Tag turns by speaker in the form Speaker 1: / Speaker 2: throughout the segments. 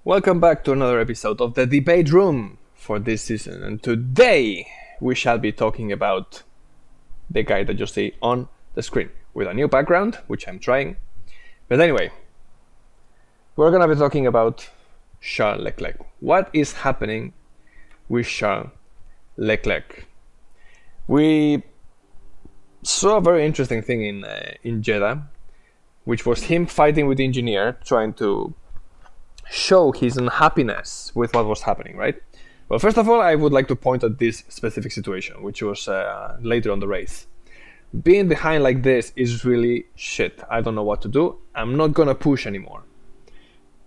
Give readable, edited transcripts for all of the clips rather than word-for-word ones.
Speaker 1: Welcome back to another episode of the Debate Room for this season, and today we shall be talking about the guy that you see on the screen with a new background, which I'm trying. But anyway, we're gonna be talking about Charles Leclerc. What is happening with Charles Leclerc? We saw a very interesting thing in Jeddah, which was him fighting with the engineer, trying to show his unhappiness with what was happening, right? Well, first of all, I would like to point at this specific situation, which was later on the race. Being behind like this is really shit. I don't know what to do. I'm not gonna push anymore.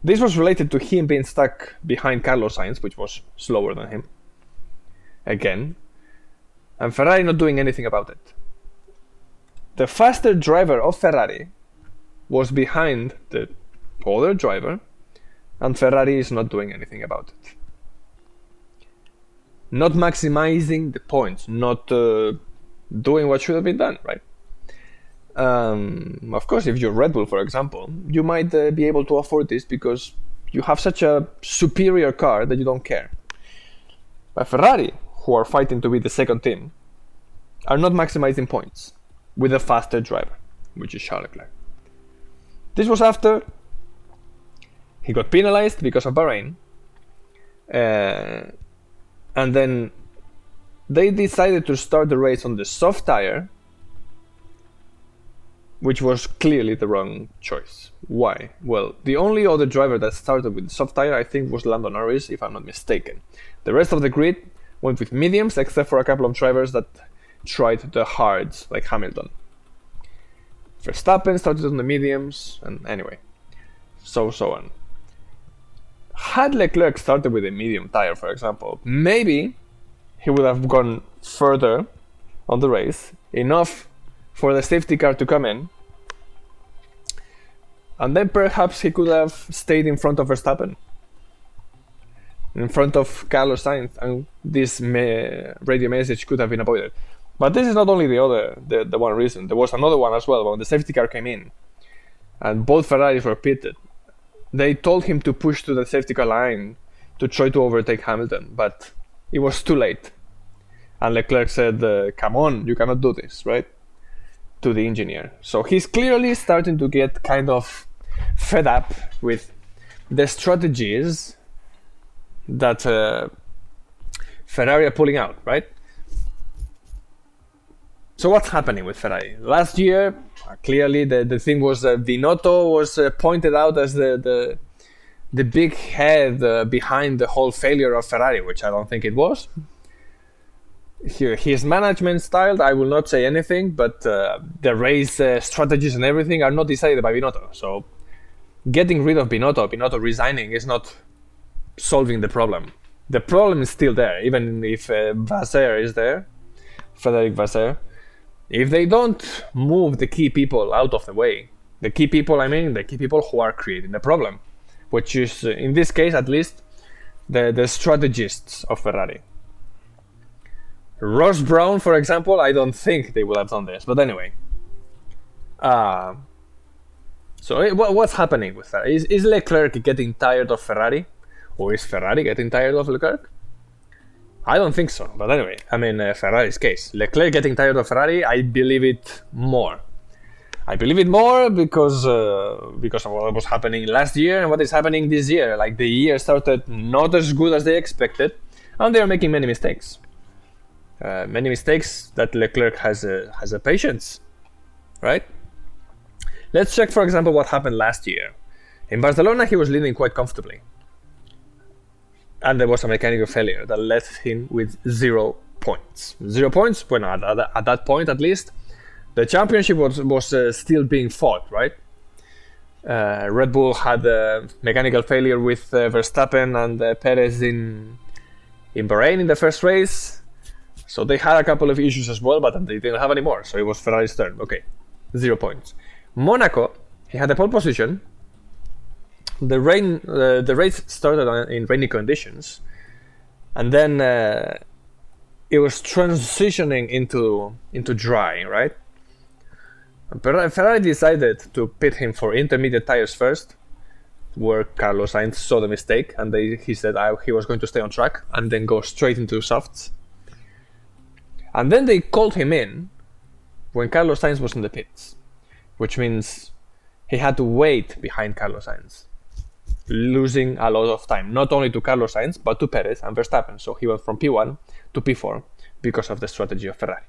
Speaker 1: This was related to him being stuck behind Carlos Sainz, which was slower than him. Again. And Ferrari not doing anything about it. The faster driver of Ferrari was behind the other driver, and Ferrari is not doing anything about it. Not maximizing the points, not doing what should have been done, right? Of course, if you're Red Bull, for example, you might be able to afford this because you have such a superior car that you don't care. But Ferrari, who are fighting to be the second team, are not maximizing points with a faster driver, which is Charles Leclerc. This was after he got penalized because of Bahrain, and then they decided to start the race on the soft tire, which was clearly the wrong choice. Why? Well, the only other driver that started with the soft tire, I think, was Lando Norris, if I'm not mistaken. The rest of the grid went with mediums, except for a couple of drivers that tried the hards, like Hamilton. Verstappen started on the mediums, and anyway, so on. Had Leclerc started with a medium tire, for example, maybe he would have gone further on the race, enough for the safety car to come in, and then perhaps he could have stayed in front of Verstappen, in front of Carlos Sainz, and this radio message could have been avoided. But this is not only the one reason. There was another one as well. When the safety car came in and both Ferraris were pitted, they told him to push to the safety car line to try to overtake Hamilton, but it was too late. And Leclerc said, come on, you cannot do this, right? To the engineer. So he's clearly starting to get kind of fed up with the strategies that Ferrari are pulling out, right? So what's happening with Ferrari? Last year, clearly the thing was Binotto was pointed out as the big head behind the whole failure of Ferrari, which I don't think it was. His management style, I will not say anything, but the race strategies and everything are not decided by Binotto. So getting rid of Binotto resigning is not solving the problem. The problem is still there, even if Vasseur is there, Frederic Vasseur. If they don't move the key people out of the way, the key people who are creating the problem, which is, in this case at least, the strategists of Ferrari. Ross Brown, for example, I don't think they will have done this, but anyway. So what's happening with Ferrari? Is Leclerc getting tired of Ferrari? Or is Ferrari getting tired of Leclerc? I don't think so, but anyway, I mean, Ferrari's case. Leclerc getting tired of Ferrari, I believe it more. I believe it more because of what was happening last year and what is happening this year. Like, the year started not as good as they expected, and they are making many mistakes. Many mistakes that Leclerc has a patience, right? Let's check, for example, what happened last year. In Barcelona, he was leading quite comfortably. And there was a mechanical failure that left him with 0 points. 0 points? Well, at that point, at least, the championship was still being fought, right? Red Bull had a mechanical failure with Verstappen and Perez in Bahrain in the first race. So they had a couple of issues as well, but they didn't have any more. So it was Ferrari's turn. Okay, 0 points. Monaco, he had a pole position. The race started in rainy conditions, and then it was transitioning into dry, right? Ferrari decided to pit him for intermediate tires first, where Carlos Sainz saw the mistake, and he said he was going to stay on track and then go straight into softs. And then they called him in when Carlos Sainz was in the pits, which means he had to wait behind Carlos Sainz, losing a lot of time, not only to Carlos Sainz, but to Perez and Verstappen. So he went from P1 to P4 because of the strategy of Ferrari.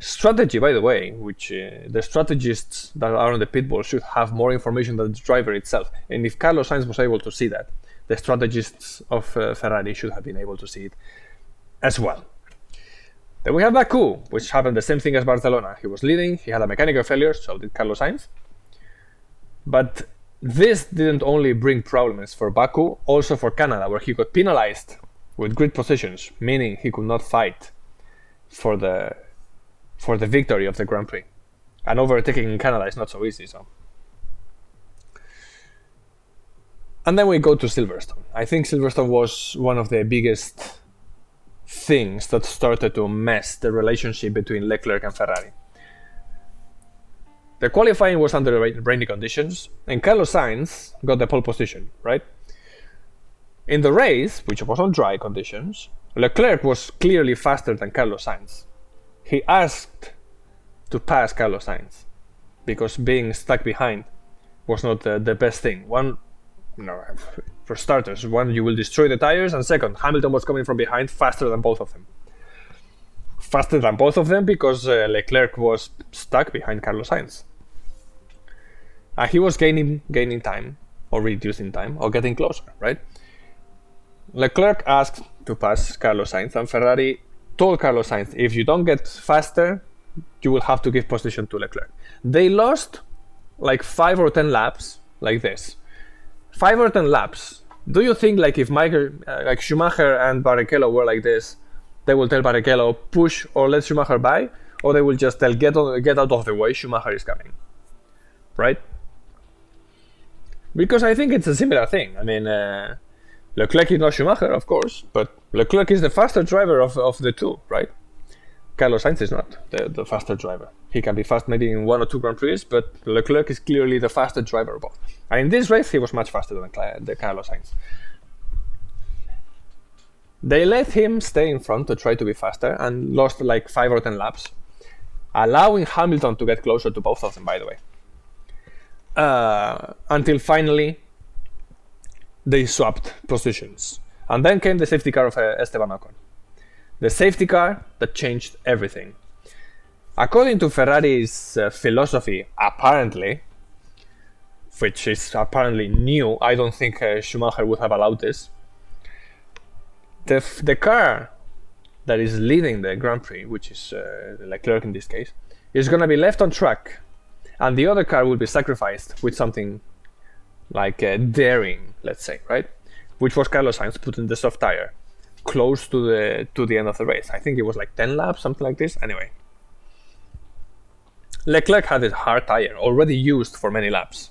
Speaker 1: Strategy, by the way, which the strategists that are on the pit wall should have more information than the driver itself. And if Carlos Sainz was able to see that, the strategists of Ferrari should have been able to see it as well. Then we have Baku, which happened the same thing as Barcelona. He was leading, he had a mechanical failure, so did Carlos Sainz. But this didn't only bring problems for Baku, also for Canada, where he got penalized with grid positions, meaning he could not fight for the victory of the Grand Prix. And overtaking in Canada is not so easy. And then we go to Silverstone. I think Silverstone was one of the biggest things that started to mess the relationship between Leclerc and Ferrari. The qualifying was under rainy conditions, and Carlos Sainz got the pole position, right? In the race, which was on dry conditions, Leclerc was clearly faster than Carlos Sainz. He asked to pass Carlos Sainz because being stuck behind was not the best thing. For starters, you will destroy the tires, and second, Hamilton was coming from behind faster than both of them. Faster than both of them because Leclerc was stuck behind Carlos Sainz. He was gaining time, or reducing time, or getting closer, right? Leclerc asked to pass Carlos Sainz, and Ferrari told Carlos Sainz, if you don't get faster, you will have to give position to Leclerc. They lost like 5 or 10 laps like this. 5 or 10 laps. Do you think like if like Schumacher and Barrichello were like this, they will tell Barrichello push or let Schumacher by, or they will just tell get out of the way, Schumacher is coming, right? Because I think it's a similar thing. I mean, Leclerc is not Schumacher, of course, but Leclerc is the faster driver of the two, right? Carlos Sainz is not the faster driver. He can be fast maybe in 1 or 2 Grand Prix, but Leclerc is clearly the faster driver of both. And in this race, he was much faster than Carlos Sainz. They let him stay in front to try to be faster and lost like 5 or 10 laps, allowing Hamilton to get closer to both of them, by the way. Until finally, they swapped positions. And then came the safety car of Esteban Ocon. The safety car that changed everything. According to Ferrari's philosophy, apparently, which is apparently new, I don't think Schumacher would have allowed this. The car that is leading the Grand Prix, which is Leclerc in this case, is going to be left on track, and the other car will be sacrificed with something like daring, let's say, right? Which was Carlos Sainz putting the soft tire close to the end of the race. I think it was like 10 laps, something like this. Anyway, Leclerc had a hard tire already used for many laps.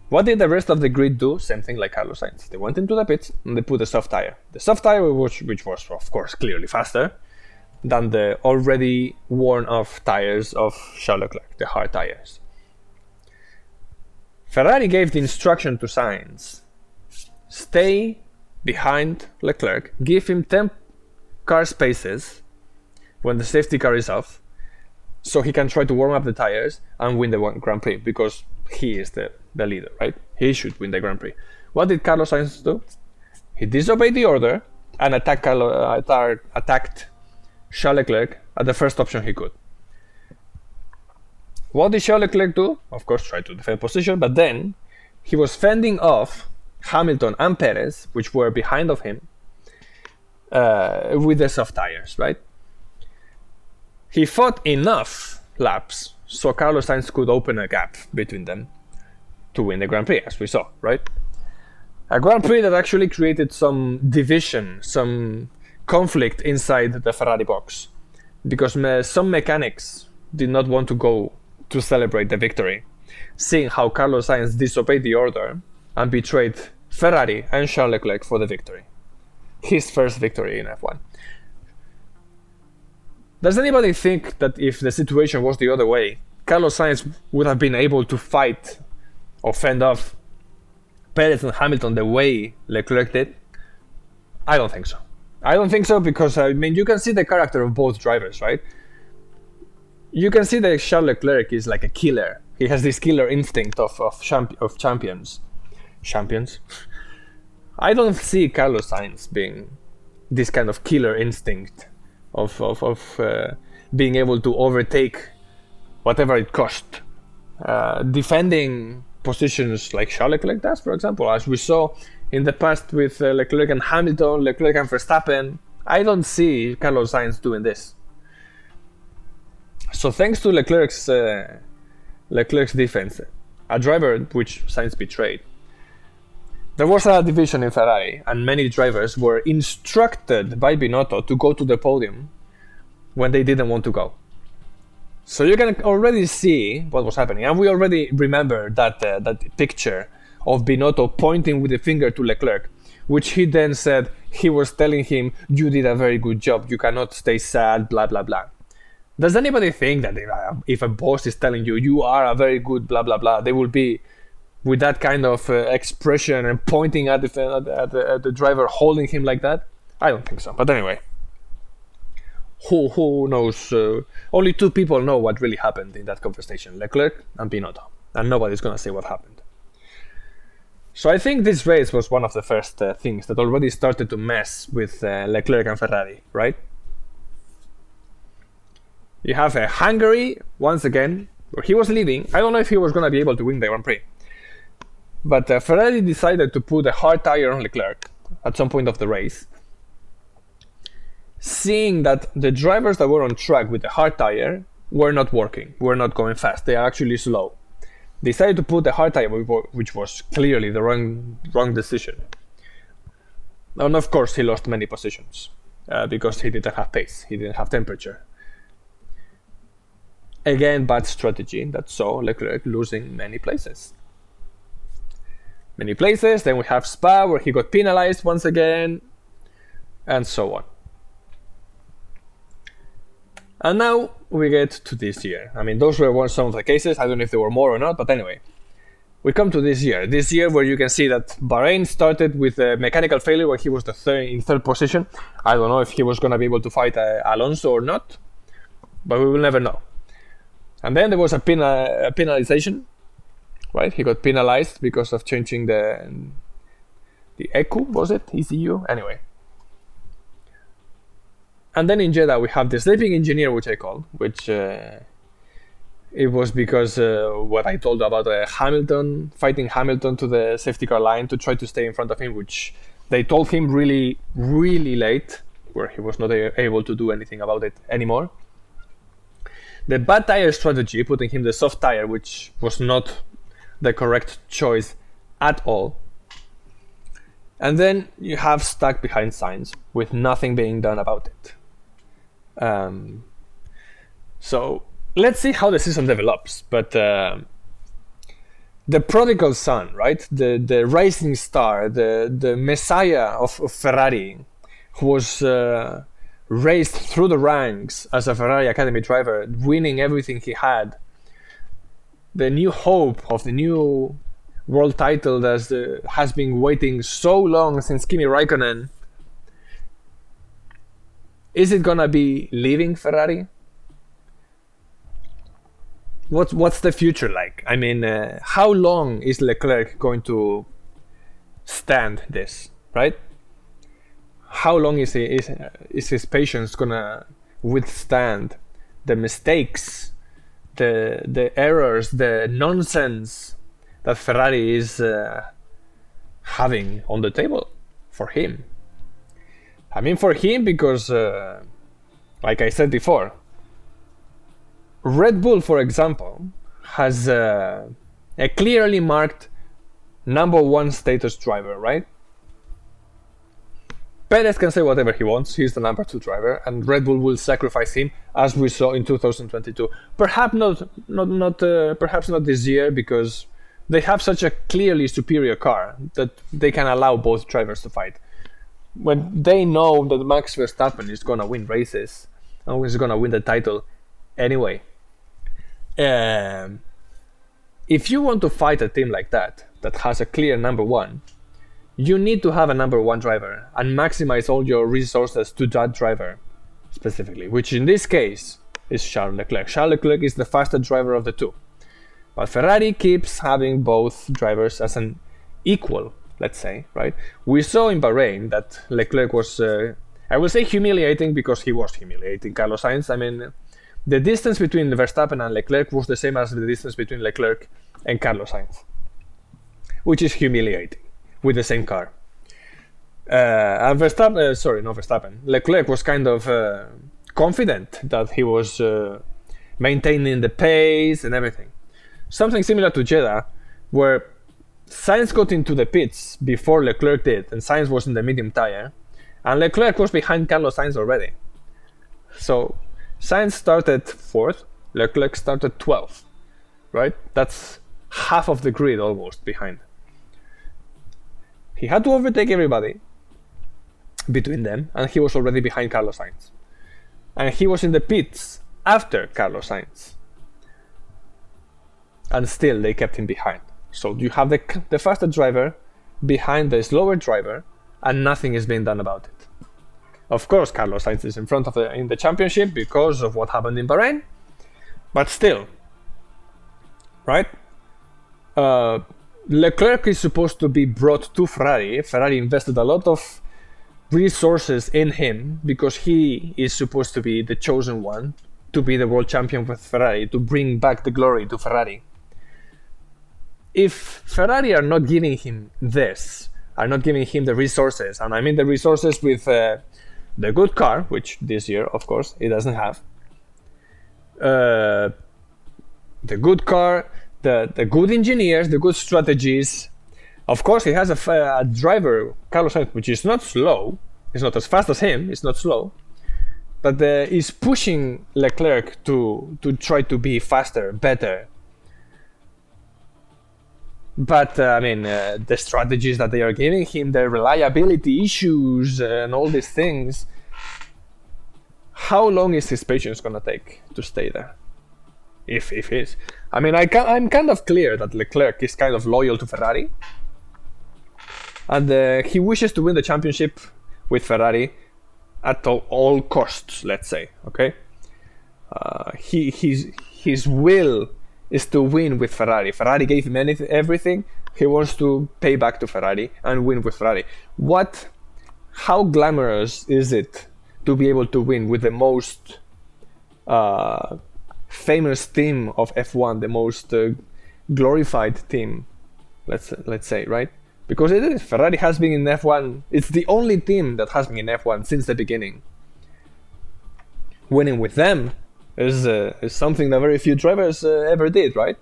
Speaker 1: What did the rest of the grid do? Same thing like Carlos Sainz. They went into the pits and they put a soft tire. The soft tire, which was of course clearly faster than the already worn off tires of Charles Leclerc, the hard tires. Ferrari gave the instruction to Sainz: stay behind Leclerc, give him 10 car spaces when the safety car is off, so he can try to warm up the tires and win the Grand Prix, because he is the leader, right? He should win the Grand Prix. What did Carlos Sainz do? He disobeyed the order and attacked Charles Leclerc at the first option he could. What did Charles Leclerc do? Of course, try to defend position, but then he was fending off Hamilton and Perez, which were behind of him, with the soft tires, right? He fought enough laps so Carlos Sainz could open a gap between them to win the Grand Prix, as we saw, right? A Grand Prix that actually created some division, some conflict inside the Ferrari box, because some mechanics did not want to go to celebrate the victory, seeing how Carlos Sainz disobeyed the order and betrayed Ferrari and Charles Leclerc for the victory. His first victory in F1. Does anybody think that if the situation was the other way, Carlos Sainz would have been able to fight or fend off Perez and Hamilton the way Leclerc did? I don't think so. I don't think so because, I mean, you can see the character of both drivers, right? You can see that Charles Leclerc is like a killer. He has this killer instinct of champions. Champions? I don't see Carlos Sainz being this kind of killer instinct of being able to overtake whatever it cost. Defending positions like Charles Leclerc does, for example, as we saw in the past with Leclerc and Hamilton, Leclerc and Verstappen. I don't see Carlos Sainz doing this. So thanks to Leclerc's defense, a driver which Sainz betrayed, there was a division in Ferrari, and many drivers were instructed by Binotto to go to the podium when they didn't want to go. So you can already see what was happening, and we already remember that picture of Binotto pointing with the finger to Leclerc, which he then said he was telling him, "You did a very good job. You cannot stay sad, blah blah blah." Does anybody think that if a boss is telling you, "You are a very good blah blah blah," they will be with that kind of expression and pointing at the driver, holding him like that? I don't think so. But anyway, who knows? Only two people know what really happened in that conversation: Leclerc and Binotto, and nobody's gonna say what happened. So I think this race was one of the first things that already started to mess with Leclerc and Ferrari, right? You have Hungary once again, where he was leading. I don't know if he was gonna be able to win the Grand Prix. But Ferrari decided to put a hard tire on Leclerc at some point of the race, seeing that the drivers that were on track with the hard tire were not working, were not going fast, they are actually slow. They decided to put the hard tire, which was clearly the wrong decision. And of course he lost many positions because he didn't have pace, he didn't have temperature. Again, bad strategy that saw Leclerc losing many places. Then we have Spa, where he got penalized once again, and so on. And now we get to this year. I mean, those were some of the cases. I don't know if there were more or not, but anyway. We come to this year. This year where you can see that Bahrain started with a mechanical failure where he was in third position. I don't know if he was going to be able to fight Alonso or not, but we will never know. And then there was a penalization. Right, he got penalized because of changing the ECU, was it? ECU? Anyway. And then in Jeddah we have the sleeping engineer, which I called, which it was because what I told about Hamilton, fighting Hamilton to the safety car line to try to stay in front of him, which they told him really, really late, where he was not able to do anything about it anymore. The bad tire strategy, putting him the soft tire, which was not the correct choice at all. And then you have stuck behind Sainz with nothing being done about it. So let's see how the season develops. But the prodigal son, right? The rising star, the messiah of Ferrari, who was raised through the ranks as a Ferrari Academy driver, winning everything he had. The new hope of the new world title that has been waiting so long since Kimi Raikkonen. Is it gonna be leaving Ferrari? What's the future like? I mean, how long is Leclerc going to stand this, right? How long is his patience gonna withstand the mistakes, the errors, the nonsense that Ferrari is having on the table for him? I mean, for him because, like I said before, Red Bull, for example, has a clearly marked number one status driver, right? Perez can say whatever he wants, he's the number two driver, and Red Bull will sacrifice him, as we saw in 2022. Perhaps not this year, because they have such a clearly superior car that they can allow both drivers to fight. When they know that Max Verstappen is gonna win races and is gonna win the title anyway. If you want to fight a team like that that has a clear number one, you need to have a number one driver and maximize all your resources to that driver specifically, which in this case is Charles Leclerc. Charles Leclerc is the fastest driver of the two. But Ferrari keeps having both drivers as an equal, let's say, right? We saw in Bahrain that Leclerc was, I will say humiliating because he was humiliating Carlos Sainz. I mean, the distance between Verstappen and Leclerc was the same as the distance between Leclerc and Carlos Sainz, which is humiliating with the same car. And Verstappen, Leclerc was kind of confident that he was maintaining the pace and everything. Something similar to Jeddah, where Sainz got into the pits before Leclerc did, and Sainz was in the medium tire, and Leclerc was behind Carlos Sainz already. So Sainz started 4th, Leclerc started 12th, right? That's half of the grid almost behind. He had to overtake everybody between them, and he was already behind Carlos Sainz. And he was in the pits after Carlos Sainz. And still they kept him behind. So you have the faster driver behind the slower driver, and nothing is being done about it. Of course, Carlos Sainz is in front of in the championship because of what happened in Bahrain, but still, right? Leclerc is supposed to be brought to Ferrari. Ferrari invested a lot of resources in him because he is supposed to be the chosen one to be the world champion with Ferrari, to bring back the glory to Ferrari. If Ferrari are not giving him this, are not giving him the resources, and I mean the resources with the good car, which this year, of course, it doesn't have, the good car, the good engineers, the good strategies. Of course, he has a driver, Carlos Sainz, which is not slow. It's not as fast as him. It's not slow, but he's pushing Leclerc to try to be faster, better. But I mean, the strategies that they are giving him, the reliability issues, and all these things. How long is his patience gonna take to stay there? If he's, I mean, I'm kind of clear that Leclerc is kind of loyal to Ferrari, and he wishes to win the championship with Ferrari at all costs. Let's say, okay. His will is to win with Ferrari. Ferrari gave him everything. He wants to pay back to Ferrari and win with Ferrari. How glamorous is it to be able to win with the most famous team of F1, the most glorified team, let's say, right? Because it is. Ferrari has been in F1. It's the only team that has been in F1 since the beginning. Winning with them is something that very few drivers ever did, right?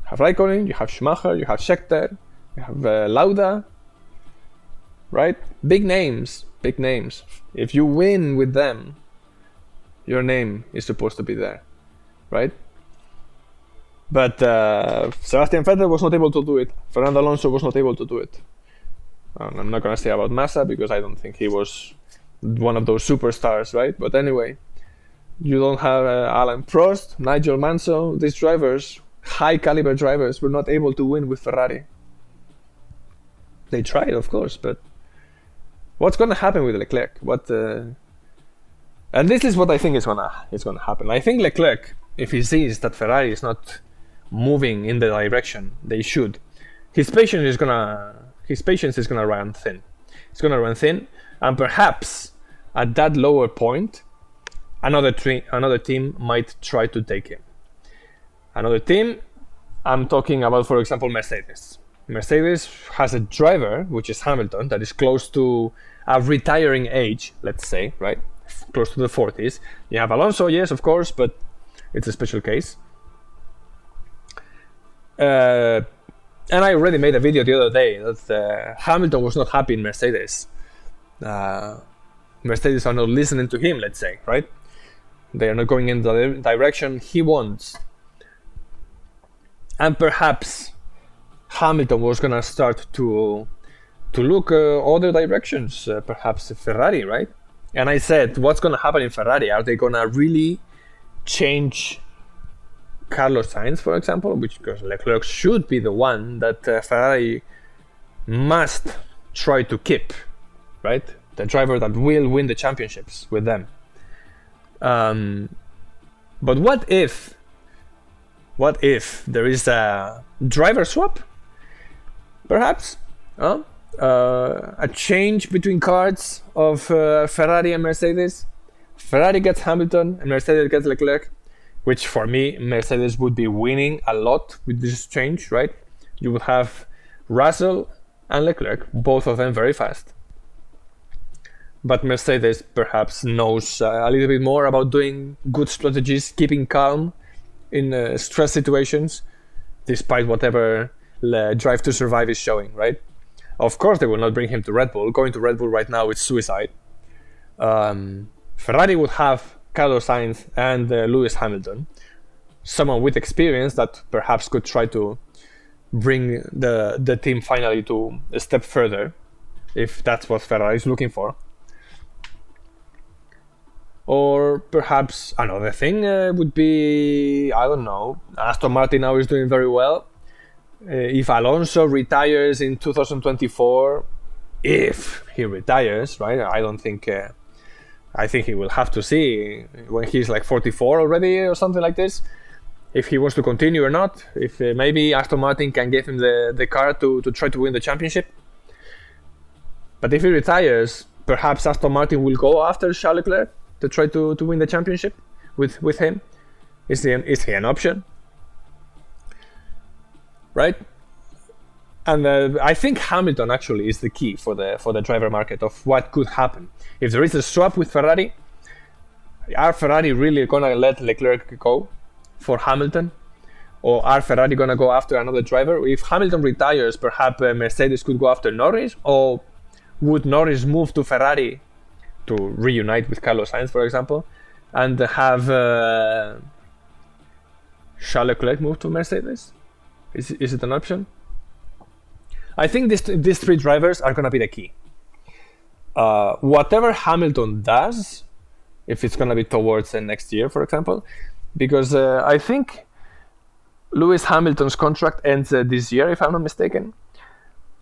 Speaker 1: You have Raikkonen, you have Schumacher, you have Scheckter, you have Lauda, right? Big names. If you win with them, your name is supposed to be there, right? But Sebastian Vettel was not able to do it. Fernando Alonso was not able to do it. I'm not going to say about Massa because I don't think he was one of those superstars, right? But anyway, you don't have Alain Prost, Nigel Mansell. These drivers, high caliber drivers, were not able to win with Ferrari. They tried, of course, but what's going to happen with Leclerc? And this is what I think is going to happen. I think Leclerc, if he sees that Ferrari is not moving in the direction they should, his patience is gonna run thin. It's gonna run thin, and perhaps at that lower point, another team might try to take him. Another team, I'm talking about, for example, Mercedes. Mercedes has a driver, which is Hamilton, that is close to a retiring age, let's say, right? Close to the 40s. You have Alonso, yes, of course, but it's a special case. And I already made a video the other day that Hamilton was not happy in Mercedes. Mercedes are not listening to him, let's say, right? They are not going in the direction he wants. And perhaps Hamilton was gonna start to look other directions, perhaps Ferrari, right? And I said, what's gonna happen in Ferrari? Are they gonna really change Carlos Sainz, for example, which because Leclerc should be the one that Ferrari must try to keep, right? The driver that will win the championships with them. But what if there is a driver swap? Perhaps a change between cards of Ferrari and Mercedes. Ferrari gets Hamilton and Mercedes gets Leclerc, which for me, Mercedes would be winning a lot with this change, right? You would have Russell and Leclerc, both of them very fast. But Mercedes perhaps knows a little bit more about doing good strategies, keeping calm in stress situations, despite whatever Drive to Survive is showing, right? Of course, they will not bring him to Red Bull. Going to Red Bull right now is suicide. Ferrari would have Carlos Sainz and Lewis Hamilton, someone with experience that perhaps could try to bring the team finally to a step further, if that's what Ferrari is looking for. Or perhaps another thing would be, I don't know, Aston Martin now is doing very well. If Alonso retires in 2024, if he retires, right? I don't think. I think he will have to see when he's like 44 already or something like this, if he wants to continue or not. If maybe Aston Martin can give him the car to try to win the championship. But if he retires, perhaps Aston Martin will go after Charles Leclerc to try to win the championship with him. Is he an option? Right? And I think Hamilton actually is the key for the driver market of what could happen. If there is a swap with Ferrari, are Ferrari really gonna let Leclerc go for Hamilton? Or are Ferrari gonna go after another driver? If Hamilton retires, perhaps Mercedes could go after Norris, or would Norris move to Ferrari to reunite with Carlos Sainz, for example, and have Charles Leclerc move to Mercedes? Is it an option? I think these three drivers are going to be the key. Whatever Hamilton does, if it's going to be towards next year, for example, because I think Lewis Hamilton's contract ends this year, if I'm not mistaken.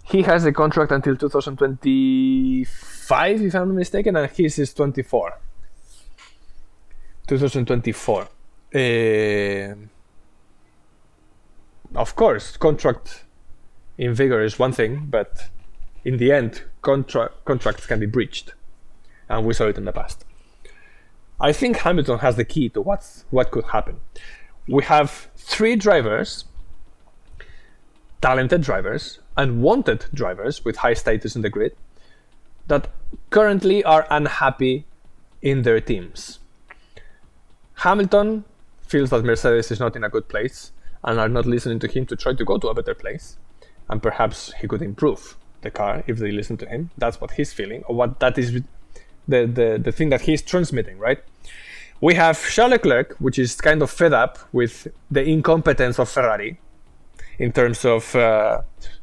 Speaker 1: He has a contract until 2025, if I'm not mistaken, and his is 24. 2024. Of course, contract in vigor is one thing, but in the end, contracts can be breached, and we saw it in the past. I think Hamilton has the key to what could happen. We have three drivers, talented drivers, and wanted drivers with high status in the grid, that currently are unhappy in their teams. Hamilton feels that Mercedes is not in a good place and are not listening to him to try to go to a better place. And perhaps he could improve the car if they listen to him. That's what he's feeling, or what that is the thing that he's transmitting, right? We have Charles Leclerc, which is kind of fed up with the incompetence of Ferrari in terms of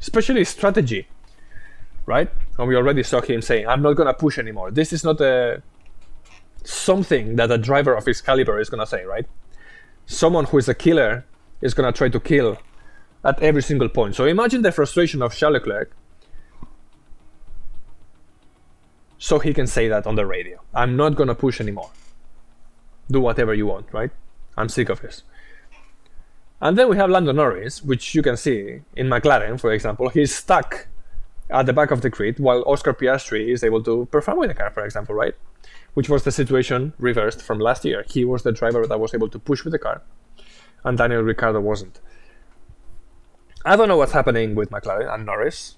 Speaker 1: especially strategy, right? And we already saw him saying, I'm not going to push anymore. This is not something that a driver of his caliber is going to say, right? Someone who is a killer is going to try to kill at every single point. So imagine the frustration of Charles Leclerc. So he can say that on the radio. I'm not going to push anymore. Do whatever you want, right? I'm sick of this. And then we have Lando Norris, which you can see in McLaren, for example. He's stuck at the back of the grid while Oscar Piastri is able to perform with the car, for example, right? Which was the situation reversed from last year. He was the driver that was able to push with the car, and Daniel Ricciardo wasn't. I don't know what's happening with McLaren and Norris.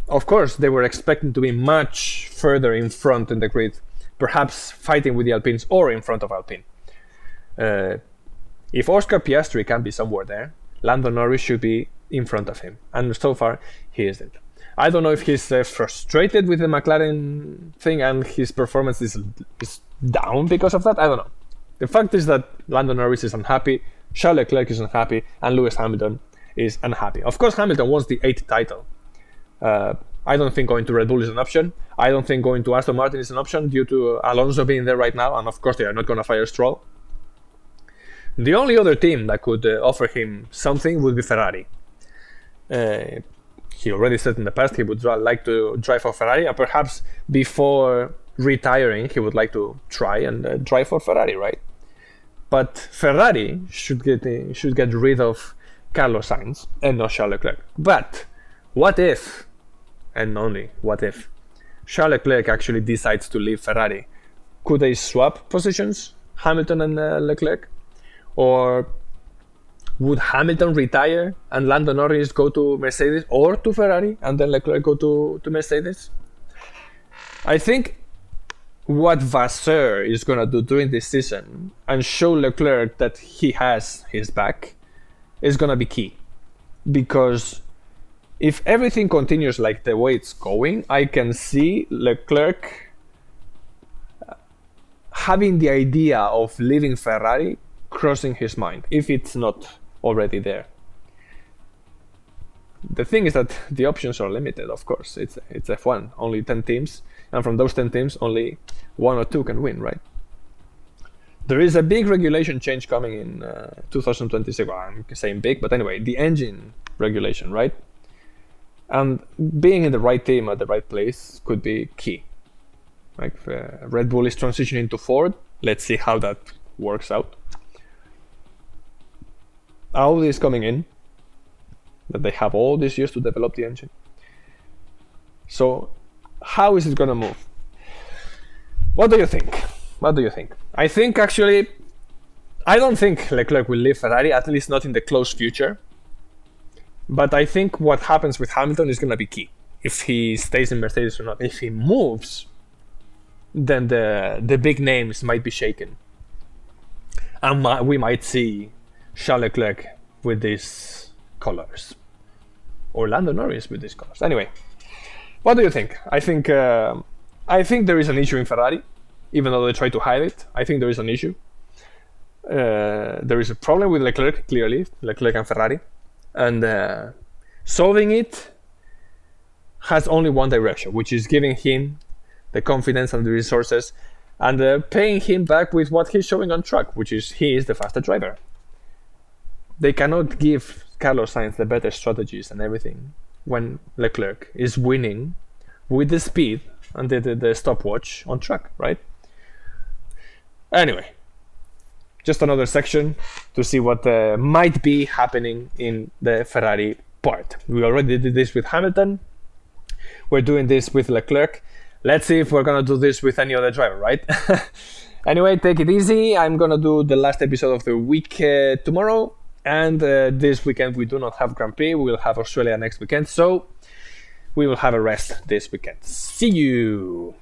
Speaker 1: Of course, they were expecting to be much further in front in the grid, perhaps fighting with the Alpines or in front of Alpine. If Oscar Piastri can be somewhere there, Lando Norris should be in front of him. And so far, he isn't. I don't know if he's frustrated with the McLaren thing and his performance is down because of that. I don't know. The fact is that Lando Norris is unhappy, Charles Leclerc is unhappy, and Lewis Hamilton is unhappy. Of course, Hamilton wants the 8th title. I don't think going to Red Bull is an option. I don't think going to Aston Martin is an option due to Alonso being there right now. And of course, they are not going to fire Stroll. The only other team that could offer him something would be Ferrari. He already said in the past he would like to drive for Ferrari, and perhaps before retiring he would like to try and drive for Ferrari, right? But Ferrari should get rid of Carlos Sainz and not Charles Leclerc. But what if, and only what if, Charles Leclerc actually decides to leave Ferrari? Could they swap positions, Hamilton and Leclerc? Or would Hamilton retire and Lando Norris go to Mercedes or to Ferrari and then Leclerc go to Mercedes? I think what Vasseur is going to do during this season and show Leclerc that he has his back is going to be key. Because if everything continues like the way it's going, I can see Leclerc having the idea of leaving Ferrari crossing his mind, if it's not already there. The thing is that the options are limited, of course. It's F1, only 10 teams, and from those 10 teams, only 1 or 2 can win, right? There is a big regulation change coming in 2026. Well, I'm saying big, but anyway, the engine regulation, right? And being in the right team at the right place could be key. Like Red Bull is transitioning to Ford. Let's see how that works out. Audi is coming in. That they have all these years to develop the engine. So, how is it going to move? What do you think? What do you think? I think actually, I don't think Leclerc will leave Ferrari, at least not in the close future. But I think what happens with Hamilton is going to be key. If he stays in Mercedes or not. If he moves, then the big names might be shaken. And we might see Charles Leclerc with these colors. Or Lando Norris with these colors. Anyway, what do you think? I think there is an issue in Ferrari, even though they try to hide it. I think there is an issue. There is a problem with Leclerc, clearly, Leclerc and Ferrari. And solving it has only one direction, which is giving him the confidence and the resources and paying him back with what he's showing on track, which is he is the faster driver. They cannot give Carlos Sainz the better strategies and everything when Leclerc is winning with the speed and the stopwatch on track, right? Anyway, just another section to see what might be happening in the Ferrari part. We already did this with Hamilton. We're doing this with Leclerc. Let's see if we're going to do this with any other driver, right? Anyway, take it easy. I'm going to do the last episode of the week tomorrow. And this weekend we do not have Grand Prix. We will have Australia next weekend. So we will have a rest this weekend. See you!